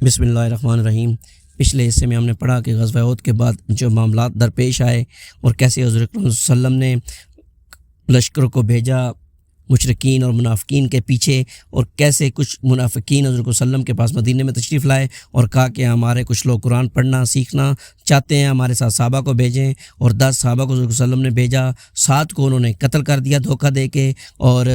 بسم اللہ الرحمن الرحیم۔ پچھلے حصے میں ہم نے پڑھا کہ غزوہ احد کے بعد جو معاملات درپیش آئے اور کیسے حضور اکرم صلی اللہ علیہ وسلم نے لشکروں کو بھیجا مشرکین اور منافقین کے پیچھے، اور کیسے کچھ منافقین حضور صلی اللہ علیہ وسلم کے پاس مدینے میں تشریف لائے اور کہا کہ ہمارے کچھ لوگ قرآن پڑھنا سیکھنا چاہتے ہیں، ہمارے ساتھ صحابہ کو بھیجیں، اور 10 صحابہ کو حضور صلی اللہ علیہ وسلم نے بھیجا، 7 کو انہوں نے قتل کر دیا دھوکہ دے کے، اور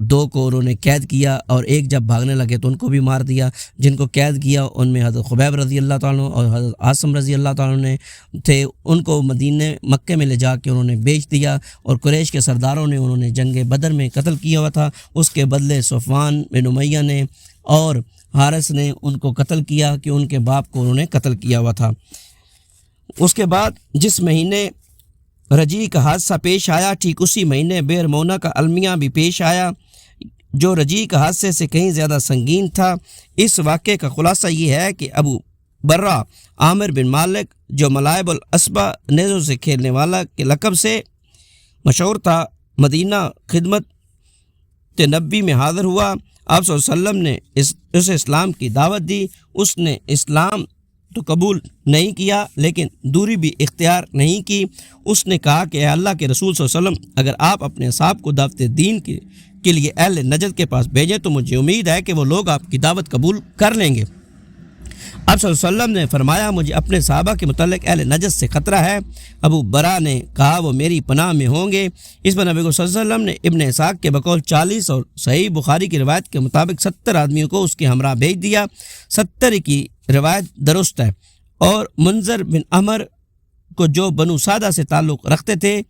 2 کو انہوں نے قید کیا، اور ایک جب بھاگنے لگے تو ان کو بھی مار دیا۔ جن کو قید کیا ان میں حضرت خبیب رضی اللہ تعالیٰ عنہ اور حضرت عاصم رضی اللہ تعالیٰ عنہ تھے، ان کو مکے میں لے جا کے انہوں نے بیچ دیا، اور قریش کے سرداروں نے انہوں نے جنگ بدر میں قتل کیا ہوا تھا، اس کے بدلے صفوان بن امیہ نے اور حارث نے ان کو قتل کیا کہ ان کے باپ کو انہوں نے قتل کیا ہوا تھا۔ اس کے بعد جس مہینے رجیع کا حادثہ پیش آیا، ٹھیک اسی مہینے بئر مونا کا المیہ بھی پیش آیا، جو رجیع کا حادثے سے کہیں زیادہ سنگین تھا۔ اس واقعے کا خلاصہ یہ ہے کہ ابو برہ عامر بن مالک، جو ملائب الاسبہ نیزوں سے کھیلنے والا کے لقب سے مشہور تھا، مدینہ خدمت نبی میں حاضر ہوا۔ آپ صلی اللہ علیہ وسلم نے اسے اسلام کی دعوت دی۔ اس نے اسلام تو قبول نہیں کیا لیکن دوری بھی اختیار نہیں کی۔ اس نے کہا کہ اے اللہ کے رسول صلی اللہ علیہ وسلم، اگر آپ اپنے اصحاب کو دعوت دین کے لیے اہل نجد کے پاس بھیجیں تو مجھے امید ہے کہ وہ لوگ آپ کی دعوت قبول کر لیں گے۔ آپ صلی اللہ علیہ وسلم نے فرمایا، مجھے اپنے صحابہ کے متعلق اہل نجد سے خطرہ ہے۔ ابو برا نے کہا، وہ میری پناہ میں ہوں گے۔ اس پر نبی صلی اللہ علیہ وسلم نے ابن اسحاق کے بقول 40 اور صحیح بخاری کی روایت کے مطابق 70 آدمیوں کو اس کے ہمراہ بھیج دیا۔ 70 کی روایت درست ہے، اور منذر بن عمر کو جو بنو سعدہ سے تعلق رکھتے تھے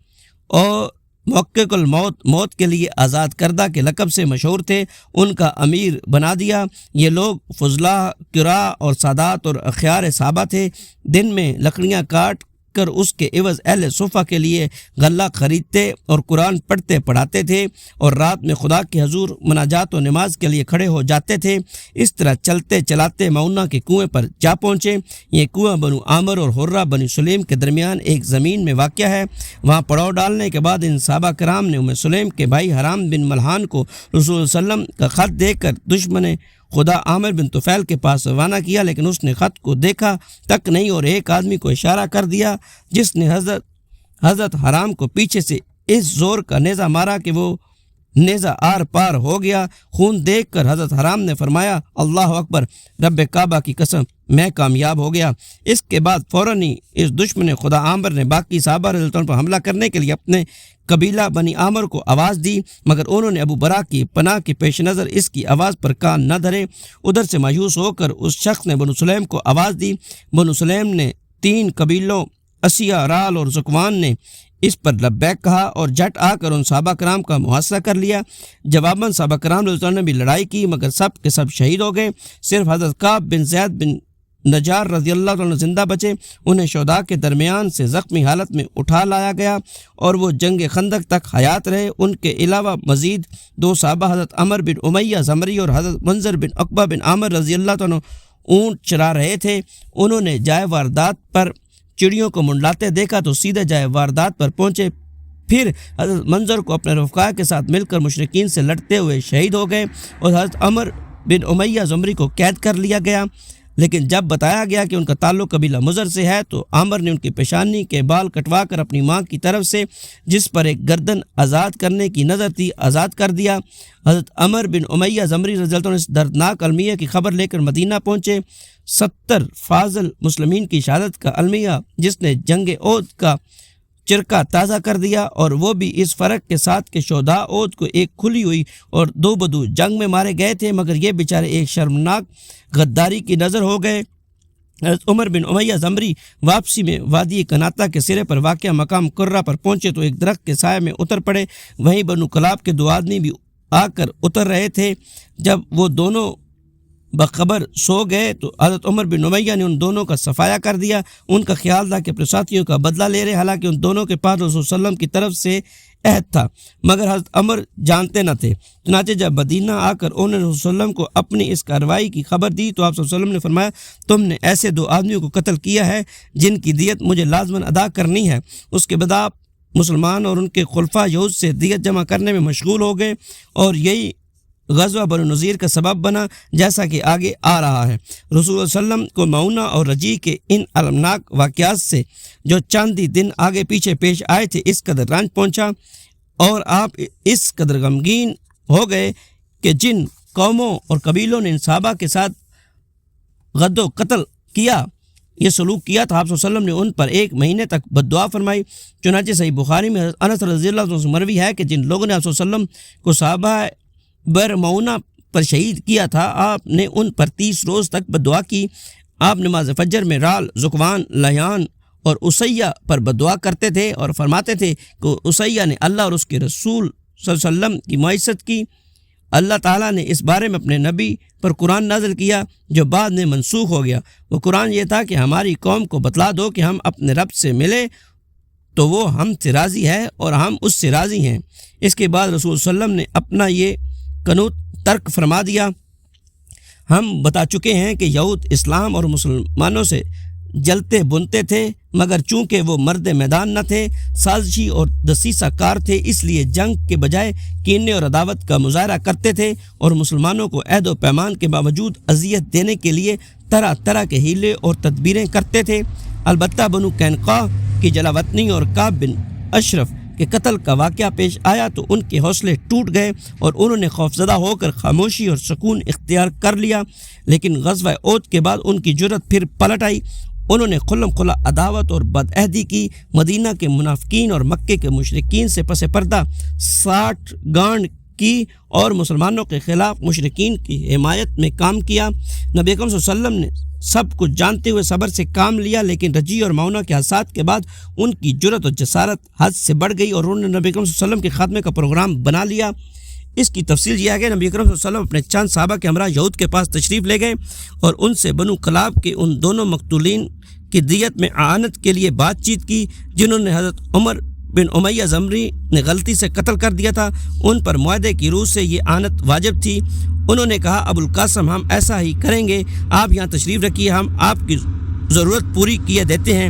اور محقق الموت، موت کے لیے آزاد کردہ کے لقب سے مشہور تھے، ان کا امیر بنا دیا۔ یہ لوگ فضلاء، قراء اور سادات اور اخیار صحابہ تھے۔ دن میں لکڑیاں کاٹ کر اس کے عوض اہل صفہ کے لیے غلہ خریدتے اور قرآن پڑھتے پڑھاتے تھے، اور رات میں خدا کے حضور مناجات و نماز کے لیے کھڑے ہو جاتے تھے۔ اس طرح چلتے چلاتے معونہ کے کنویں پر جا پہنچے۔ یہ کنواں بنو عامر اور حرہ بنی سلیم کے درمیان ایک زمین میں واقع ہے۔ وہاں پڑاؤ ڈالنے کے بعد ان صحابہ کرام نے ام سلیم کے بھائی حرام بن ملحان کو رسول صلی اللہ علیہ وسلم کا خط دے کر دشمن خدا عامر بن طفیل کے پاس روانہ کیا، لیکن اس نے خط کو دیکھا تک نہیں اور ایک آدمی کو اشارہ کر دیا، جس نے حضرت حرام کو پیچھے سے اس زور کا نیزہ مارا کہ وہ نیزہ آر پار ہو گیا۔ خون دیکھ کر حضرت حرام نے فرمایا، اللہ اکبر، رب کعبہ کی قسم، میں کامیاب ہو گیا۔ اس کے بعد فوراً ہی اس دشمن خدا عامر نے باقی صحابہ رضی اللہ عنہ پر حملہ کرنے کے لیے اپنے قبیلہ بنی عامر کو آواز دی، مگر انہوں نے ابو برا کی پناہ کے پیش نظر اس کی آواز پر کان نہ دھرے۔ ادھر سے مایوس ہو کر اس شخص نے بنو سلیم کو آواز دی۔ بنو سلیم نے 3 قبیلوں اسیہ، رال اور زکوان نے اس پر لبیک کہا اور جھٹ آ کر ان صحابہ کرام کا محاصرہ کر لیا۔ جواباً صحابہ کرام رضی اللہ عنہ نے بھی لڑائی کی، مگر سب کے سب شہید ہو گئے۔ صرف حضرت کعب بن زید بن نجار رضی اللہ عنہ زندہ بچے۔ انہیں شہداء کے درمیان سے زخمی حالت میں اٹھا لایا گیا اور وہ جنگ خندق تک حیات رہے۔ ان کے علاوہ مزید 2 صحابہ حضرت عمر بن امیہ زمری اور حضرت منذر بن عقبہ بن عامر رضی اللہ عنہ اونٹ چرا رہے تھے۔ انہوں نے جائے واردات پر چڑیوں کو منڈلاتے دیکھا تو سیدھے جائے واردات پر پہنچے۔ پھر حضرت منظر کو اپنے رفقاء کے ساتھ مل کر مشرکین سے لڑتے ہوئے شہید ہو گئے، اور حضرت عمر بن امیہ زمری کو قید کر لیا گیا۔ لیکن جب بتایا گیا کہ ان کا تعلق قبیلہ مضر سے ہے تو عامر نے ان کی پیشانی کے بال کٹوا کر اپنی ماں کی طرف سے، جس پر ایک گردن آزاد کرنے کی نظر تھی، آزاد کر دیا۔ حضرت عمر بن امیہ زمری رضی اللہ عنہ اس دردناک المیہ کی خبر لے کر مدینہ پہنچے۔ 70 فاضل مسلمین کی شہادت کا المیہ جس نے جنگ احد کا چرکا تازہ کر دیا، اور وہ بھی اس فرق کے ساتھ کہ شہداء احد کو ایک کھلی ہوئی اور 2 بدو جنگ میں مارے گئے تھے، مگر یہ بیچارے ایک شرمناک غداری کی نظر ہو گئے۔ حضرت عمر بن امیہ زمری واپسی میں وادی کناتا کے سرے پر واقع مقام قرہ پر پہنچے تو ایک درخت کے سائے میں اتر پڑے۔ وہیں بنو کلاب کے 2 آدمی بھی آ کر اتر رہے تھے۔ جب وہ دونوں بخبر سو گئے تو حضرت عمر بن امیہ نے ان دونوں کا صفایا کر دیا۔ ان کا خیال تھا کہ اپنے ساتھیوں کا بدلہ لے رہے، حالانکہ ان دونوں کے پاس رسول صلی اللہ علیہ وسلم کی طرف سے عہد تھا، مگر حضرت عمر جانتے نہ تھے۔ چنانچہ جب مدینہ آ کر انہوں نے رسول صلی اللہ علیہ وسلم کو اپنی اس کارروائی کی خبر دی تو آپ صلی اللہ علیہ وسلم نے فرمایا، تم نے ایسے 2 آدمیوں کو قتل کیا ہے جن کی دیت مجھے لازماً ادا کرنی ہے۔ اس کے بعد آپ مسلمان اور ان کے خلفاء یہود سے دیت جمع کرنے میں مشغول ہو گئے، اور یہی غزوہ بنو نذیر کا سبب بنا، جیسا کہ آگے آ رہا ہے۔ رسول اللہ صلی اللہ علیہ وسلم کو معونہ اور رجی کے ان المناک واقعات سے جو چند ہی دن آگے پیچھے پیش آئے تھے اس قدر رنج پہنچا اور آپ اس قدر غمگین ہو گئے کہ جن قوموں اور قبیلوں نے ان صحابہ کے ساتھ غد و قتل کیا، یہ سلوک کیا تھا، آپ صلی اللہ علیہ وسلم نے ان پر 1 مہینے تک بد دعا فرمائی۔ چنانچہ صحیح بخاری میں انس رضی اللہ عنہ سے مروی ہے کہ جن لوگوں نے آپ صلی اللہ علیہ وسلم کو صحابہ برمعونہ پر شہید کیا تھا، آپ نے ان پر 30 روز تک بد دعا کی۔ آپ نماز فجر میں رال، ذکوان، لیان اور اسیہ پر بد دعا کرتے تھے اور فرماتے تھے کہ اسیہ نے اللہ اور اس کے رسول صلی اللہ علیہ وسلم کی معیشت کی۔ اللہ تعالیٰ نے اس بارے میں اپنے نبی پر قرآن نازل کیا جو بعد میں منسوخ ہو گیا۔ وہ قرآن یہ تھا کہ ہماری قوم کو بتلا دو کہ ہم اپنے رب سے ملے تو وہ ہم سے راضی ہے اور ہم اس سے راضی ہیں۔ اس کے بعد رسول صلی اللہ علیہ وسلم نے اپنا یہ قنوت ترک فرما دیا۔ ہم بتا چکے ہیں کہ یہود اسلام اور مسلمانوں سے جلتے بنتے تھے، مگر چونکہ وہ مرد میدان نہ تھے، سازشی اور دسیسہ کار تھے، اس لیے جنگ کے بجائے کینے اور عداوت کا مظاہرہ کرتے تھے اور مسلمانوں کو عہد و پیمان کے باوجود اذیت دینے کے لیے طرح طرح کے ہیلے اور تدبیریں کرتے تھے۔ البتہ بنو قینقاع کی جلاوطنی اور کعب بن اشرف کے قتل کا واقعہ پیش آیا تو ان کے حوصلے ٹوٹ گئے اور انہوں نے خوفزدہ ہو کر خاموشی اور سکون اختیار کر لیا۔ لیکن غزوہ احد کے بعد ان کی جرأت پھر پلٹ آئی۔ انہوں نے خلم خلا عداوت اور بدعہدی کی، مدینہ کے منافقین اور مکے کے مشرکین سے پس پردہ 60 گانڈ کی اور مسلمانوں کے خلاف مشرکین کی حمایت میں کام کیا۔ نبی اکرم صلی اللہ علیہ وسلم نے سب کچھ جانتے ہوئے صبر سے کام لیا، لیکن رجی اور معونہ کے حادثات کے بعد ان کی جرأت اور جسارت حد سے بڑھ گئی اور انہوں نے نبی اکرم صلی اللہ علیہ وسلم کے خاتمے کا پروگرام بنا لیا۔ اس کی تفصیل یہ ہے کہ نبی اکرم صلی اللہ علیہ وسلم اپنے چند صحابہ کے ہمراہ یہود کے پاس تشریف لے گئے اور ان سے بنو کلاب کے ان دونوں مقتولین کی دیت میں اعانت کے لیے بات چیت کی جنہوں نے حضرت عمر بن امیہ زمری نے غلطی سے قتل کر دیا تھا۔ ان پر معاہدے کی روح سے یہ اعانت واجب تھی۔ انہوں نے کہا ابو القاسم ہم ایسا ہی کریں گے، آپ یہاں تشریف رکھیے، ہم آپ کی ضرورت پوری کیے دیتے ہیں۔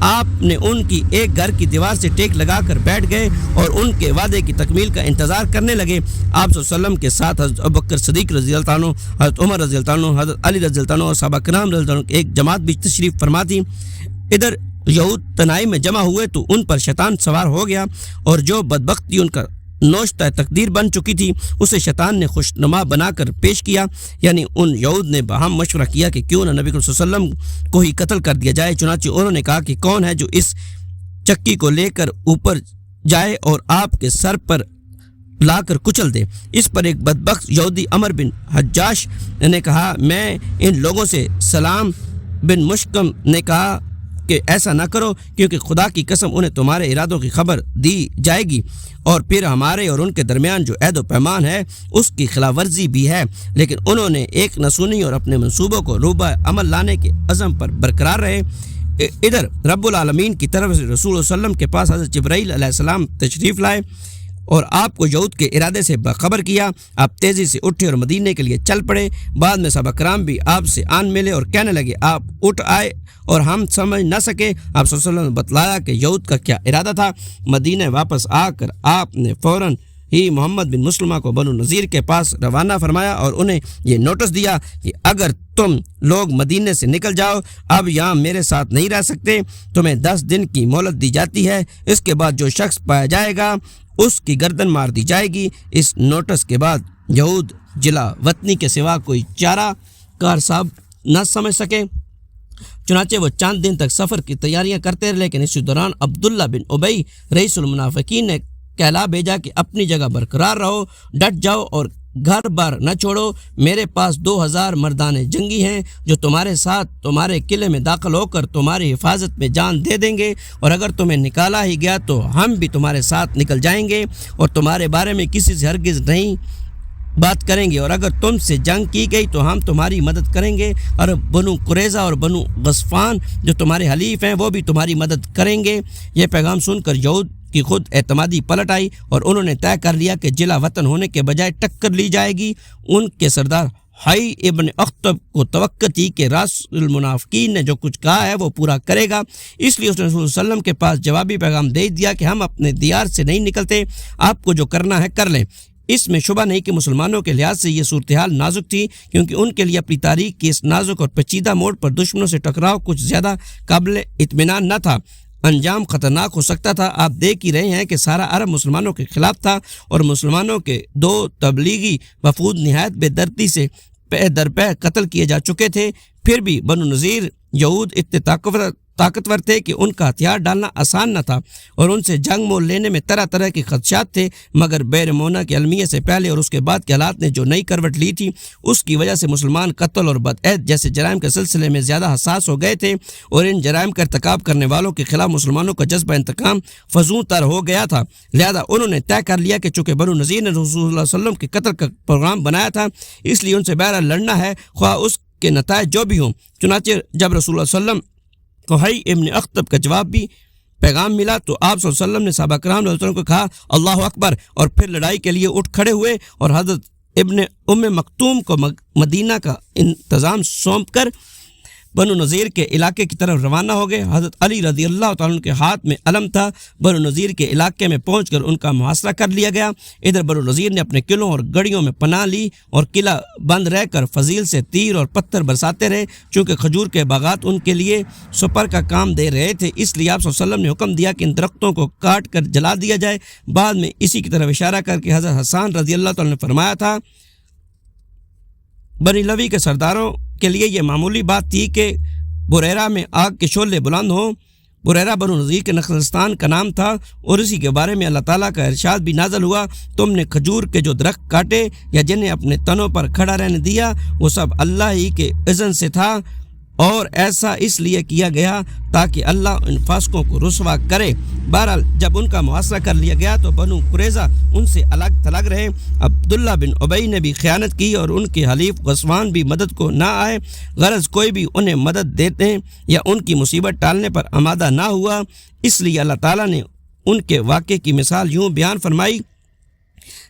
آپ نے ان کی ایک گھر کی دیوار سے ٹیک لگا کر بیٹھ گئے اور ان کے وعدے کی تکمیل کا انتظار کرنے لگے۔ آپ صلی اللہ علیہ وسلم کے ساتھ حضرت ابوبکر صدیق رضی اللہ عنہ، حضرت عمر رضی اللہ عنہ، حضرت علی رضی اللہ عنہ اور صحابہ کرام رضی اللہ عنہ کی ایک جماعت بھی تشریف فرما تھی۔ ادھر یہود تنائی میں جمع ہوئے تو ان پر شیطان سوار ہو گیا اور جو بدبختی ان کا نوشتہ تقدیر بن چکی تھی اسے شیطان نے خوشنما بنا کر پیش کیا، یعنی ان یہود نے باہم مشورہ کیا کہ کیوں نہ نبی صلی اللہ علیہ وسلم کو ہی قتل کر دیا جائے۔ چنانچہ انہوں نے کہا کہ کون ہے جو اس چکی کو لے کر اوپر جائے اور آپ کے سر پر لا کر کچل دے۔ اس پر ایک بدبخت یہودی عمر بن حجاش نے کہا میں ان لوگوں سے سلام بن مشکم نے کہا کہ ایسا نہ کرو کیونکہ خدا کی قسم انہیں تمہارے ارادوں کی خبر دی جائے گی اور پھر ہمارے اور ان کے درمیان جو عہد و پیمان ہے اس کی خلاف ورزی بھی ہے۔ لیکن انہوں نے ایک نہ سنی اور اپنے منصوبوں کو روبہ عمل لانے کے عزم پر برقرار رہے۔ ادھر رب العالمین کی طرف سے رسول اللہ صلی اللہ علیہ وسلم کے پاس حضرت جبرائیل علیہ السلام تشریف لائے اور آپ کو یہود کے ارادے سے باخبر کیا۔ آپ تیزی سے اٹھے اور مدینے کے لیے چل پڑے۔ بعد میں صحابہ کرام بھی آپ سے آن ملے اور کہنے لگے آپ اٹھ آئے اور ہم سمجھ نہ سکے۔ آپ صلی اللہ علیہ وسلم نے بتلایا کہ یہود کا کیا ارادہ تھا۔ مدینہ واپس آ کر آپ نے فوراً ہی محمد بن مسلمہ کو بنو نذیر کے پاس روانہ فرمایا اور انہیں یہ نوٹس دیا کہ اگر تم لوگ مدینے سے نکل جاؤ اب یہاں میرے ساتھ نہیں رہ سکتے، تمہیں 10 دن کی مہلت دی جاتی ہے، اس کے بعد جو شخص پایا جائے گا اس کی گردن مار دی جائے گی۔ اس نوٹس کے بعد یہود جلا وطنی کے سوا کوئی چارہ کار صاحب نہ سمجھ سکے، چنانچہ وہ چند دن تک سفر کی تیاریاں کرتے رہے۔ لیکن اسی دوران عبداللہ بن ابی رئیس المنافقین نے کہلا بھیجا کہ اپنی جگہ برقرار رہو، ڈٹ جاؤ اور گھر بار نہ چھوڑو۔ میرے پاس 2000 مردان جنگی ہیں جو تمہارے ساتھ تمہارے قلعے میں داخل ہو کر تمہاری حفاظت میں جان دے دیں گے، اور اگر تمہیں نکالا ہی گیا تو ہم بھی تمہارے ساتھ نکل جائیں گے اور تمہارے بارے میں کسی سے ہرگز نہیں بات کریں گے، اور اگر تم سے جنگ کی گئی تو ہم تمہاری مدد کریں گے، اور بنو قریظہ اور بنو غطفان جو تمہارے حلیف ہیں وہ بھی تمہاری مدد کریں گے۔ یہ پیغام سن کر یہود کی خود اعتمادی پلٹ آئی اور انہوں نے طے کر لیا کہ جلا وطن ہونے کے بجائے ٹکر لی جائے گی۔ ان کے سردار حی ابن اخطب کو توقع تھی کہ راس المنافقین نے جو کچھ کہا ہے وہ پورا کرے گا، اس لیے اس نے رسول اللہ علیہ وسلم کے پاس جوابی پیغام دے دیا کہ ہم اپنے دیار سے نہیں نکلتے، آپ کو جو کرنا ہے کر لیں۔ اس میں شبہ نہیں کہ مسلمانوں کے لحاظ سے یہ صورتحال نازک تھی، کیونکہ ان کے لیے اپنی تاریخ کے اس نازک اور پیچیدہ موڑ پر دشمنوں سے ٹکراؤ کچھ زیادہ قابل اطمینان نہ تھا، انجام خطرناک ہو سکتا تھا۔ آپ دیکھ ہی رہے ہیں کہ سارا عرب مسلمانوں کے خلاف تھا اور مسلمانوں کے 2 تبلیغی وفود نہایت بے دردی سے پے در پے قتل کیے جا چکے تھے۔ پھر بھی بنو نذیر یہود اتنے طاقتور تھے کہ ان کا ہتھیار ڈالنا آسان نہ تھا اور ان سے جنگ مول لینے میں طرح طرح کے خدشات تھے، مگر بیر مونا کے المیہ سے پہلے اور اس کے بعد کے حالات نے جو نئی کروٹ لی تھی اس کی وجہ سے مسلمان قتل اور بدعہد جیسے جرائم کے سلسلے میں زیادہ حساس ہو گئے تھے، اور ان جرائم کا ارتکاب کرنے والوں کے خلاف مسلمانوں کا جذبہ انتقام فزوں تر ہو گیا تھا۔ لہذا انہوں نے طے کر لیا کہ چونکہ بنو نذیر نے رسول اللہ صلی اللہ علیہ وسلم کے قتل کا پروگرام بنایا تھا، اس لیے ان سے بہرحال لڑنا ہے، خواہ اس کے نتائج جو بھی ہوں۔ چنانچہ جب رسول اللہ صلی اللہ علیہ وسلم کو حی ابن اخطب کا جواب بھی پیغام ملا تو آپ صلی اللہ علیہ وسلم نے صحابہ کرام رضی اللہ عنہم کو کہا اللہ اکبر، اور پھر لڑائی کے لیے اٹھ کھڑے ہوئے اور حضرت ابن ام مکتوم کو مدینہ کا انتظام سونپ کر بنو نذیر کے علاقے کی طرف روانہ ہو گئے۔ حضرت علی رضی اللہ تعالیٰ عنہ کے ہاتھ میں علم تھا۔ بنو نذیر کے علاقے میں پہنچ کر ان کا محاصرہ کر لیا گیا۔ ادھر بنو نذیر نے اپنے قلعوں اور گڑھیوں میں پناہ لی اور قلعہ بند رہ کر فضیل سے تیر اور پتھر برساتے رہے، چونکہ کھجور کے باغات ان کے لیے سپر کا کام دے رہے تھے، اس لیے آپ صلی اللہ علیہ وسلم نے حکم دیا کہ ان درختوں کو کاٹ کر جلا دیا جائے۔ بعد میں اسی کی طرف اشارہ کر کے حضرت حسان رضی اللہ تعالیٰ نے فرمایا تھا بنی لوی کے سرداروں کے لیے یہ معمولی بات تھی کہ بریرہ میں آگ کے شعلے بلند ہوں۔ بریرہ بنو نذیر کے نخلستان کا نام تھا اور اسی کے بارے میں اللہ تعالیٰ کا ارشاد بھی نازل ہوا، تم نے کھجور کے جو درخت کاٹے یا جنہیں اپنے تنوں پر کھڑا رہنے دیا وہ سب اللہ ہی کے اذن سے تھا، اور ایسا اس لیے کیا گیا تاکہ اللہ ان فاسقوں کو رسوا کرے۔ بہرحال جب ان کا محاصرہ کر لیا گیا تو بنو قریظہ ان سے الگ تھلگ رہے۔ عبداللہ بن ابی نے بھی خیانت کی اور ان کے حلیف غسوان بھی مدد کو نہ آئے، غرض کوئی بھی انہیں مدد دیتے یا ان کی مصیبت ٹالنے پر آمادہ نہ ہوا، اس لیے اللہ تعالیٰ نے ان کے واقعے کی مثال یوں بیان فرمائی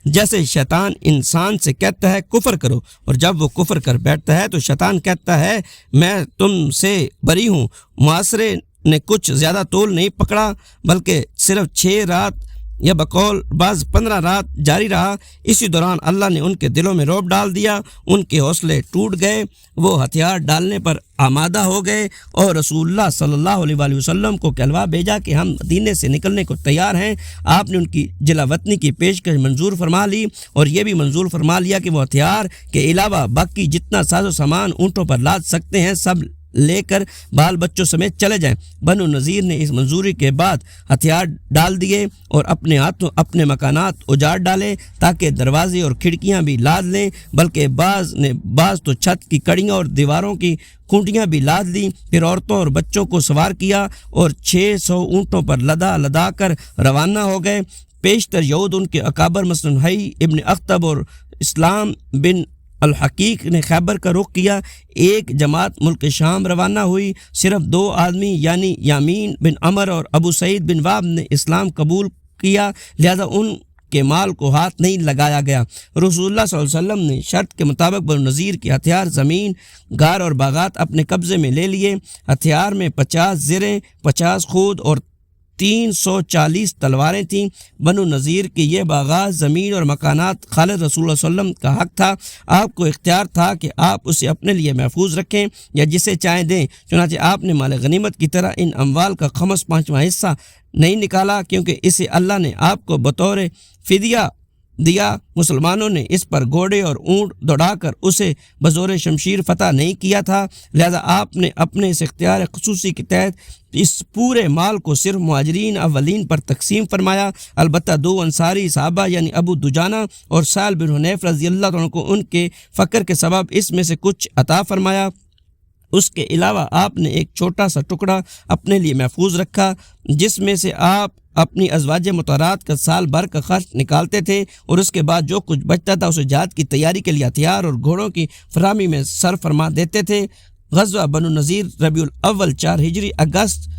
جیسے شیطان انسان سے کہتا ہے کفر کرو، اور جب وہ کفر کر بیٹھتا ہے تو شیطان کہتا ہے میں تم سے بری ہوں۔ معاشرے نے کچھ زیادہ طول نہیں پکڑا بلکہ صرف 6 رات یا بقول بعض 15 رات جاری رہا۔ اسی دوران اللہ نے ان کے دلوں میں رعب ڈال دیا، ان کے حوصلے ٹوٹ گئے، وہ ہتھیار ڈالنے پر آمادہ ہو گئے اور رسول اللہ صلی اللہ علیہ وآلہ وسلم کو کہلوا بھیجا کہ ہم مدینے سے نکلنے کو تیار ہیں۔ آپ نے ان کی جلا وطنی کی پیشکش منظور فرما لی اور یہ بھی منظور فرما لیا کہ وہ ہتھیار کے علاوہ باقی جتنا ساز و سامان اونٹوں پر لاد سکتے ہیں سب لے کر بال بچوں سمیت چلے جائیں۔ بنو نذیر نے اس منظوری کے بعد ہتھیار ڈال دیے اور اپنے ہاتھوں اپنے مکانات اجاڑ ڈالے تاکہ دروازے اور کھڑکیاں بھی لاد لیں، بلکہ بعض تو چھت کی کڑیاں اور دیواروں کی کھونٹیاں بھی لاد لیں۔ پھر عورتوں اور بچوں کو سوار کیا اور 600 اونٹوں پر لدا کر روانہ ہو گئے۔ پیشتر یہود ان کے اکابر مثلاً حی ابن اخطب اور اسلام بن الحقیق نے خیبر کا رخ کیا۔ ایک جماعت ملک شام روانہ ہوئی، صرف 2 آدمی یعنی یامین بن عمر اور ابو سعید بن واب نے اسلام قبول کیا، لہذا ان کے مال کو ہاتھ نہیں لگایا گیا۔ رسول اللہ صلی اللہ علیہ وسلم نے شرط کے مطابق بنو نذیر کے ہتھیار، زمین، غار اور باغات اپنے قبضے میں لے لیے۔ ہتھیار میں 50 زریں، 50 خود اور 340 تلواریں تھیں۔ بنو نذیر کے یہ باغات، زمین اور مکانات خالد رسول اللہ صلی اللہ علیہ وسلم کا حق تھا، آپ کو اختیار تھا کہ آپ اسے اپنے لیے محفوظ رکھیں یا جسے چاہیں دیں۔ چنانچہ آپ نے مال غنیمت کی طرح ان اموال کا خمس 5واں حصہ نہیں نکالا، کیونکہ اسے اللہ نے آپ کو بطور فدیہ دیا۔ مسلمانوں نے اس پر گھوڑے اور اونٹ دوڑا کر اسے بزور شمشیر فتح نہیں کیا تھا، لہذا آپ نے اپنے اس اختیار خصوصی کے تحت اس پورے مال کو صرف مہاجرین اولین پر تقسیم فرمایا۔ البتہ 2 انصاری صحابہ یعنی ابو دجانہ اور سہل بن حنیف رضی اللہ عنہ کو ان کے فقر کے سبب اس میں سے کچھ عطا فرمایا۔ اس کے علاوہ آپ نے ایک چھوٹا سا ٹکڑا اپنے لیے محفوظ رکھا جس میں سے آپ اپنی ازواج مطہرات کا سال بھر کا خرچ نکالتے تھے، اور اس کے بعد جو کچھ بچتا تھا اسے جہاد کی تیاری کے لیے ہتھیار اور گھوڑوں کی فراہمی میں صرف فرما دیتے تھے۔ غزوہ بنو نذیر ربیع الاول 4 ہجری اگست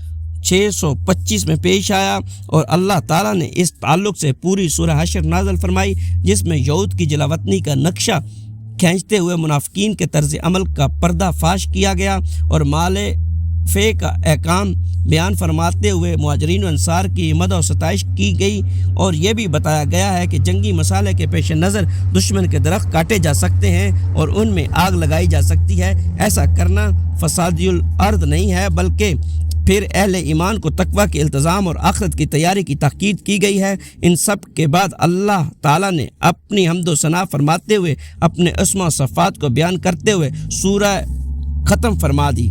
625 میں پیش آیا، اور اللہ تعالیٰ نے اس تعلق سے پوری سورہ حشر نازل فرمائی جس میں یہود کی جلا وطنی کا نقشہ کھینچتے ہوئے منافقین کے طرز عمل کا پردہ فاش کیا گیا اور مال فے کا احکام بیان فرماتے ہوئے مہاجرین و انصار کی مدح و ستائش کی گئی، اور یہ بھی بتایا گیا ہے کہ جنگی مسالے کے پیش نظر دشمن کے درخت کاٹے جا سکتے ہیں اور ان میں آگ لگائی جا سکتی ہے۔ ایسا کرنا فساد الارض نہیں ہے، بلکہ پھر اہل ایمان کو تقوی کے التزام اور آخرت کی تیاری کی تاکید کی گئی ہے۔ ان سب کے بعد اللہ تعالیٰ نے اپنی حمد و ثنا فرماتے ہوئے اپنے اسماء و صفات کو بیان کرتے ہوئے سورہ ختم فرما دی۔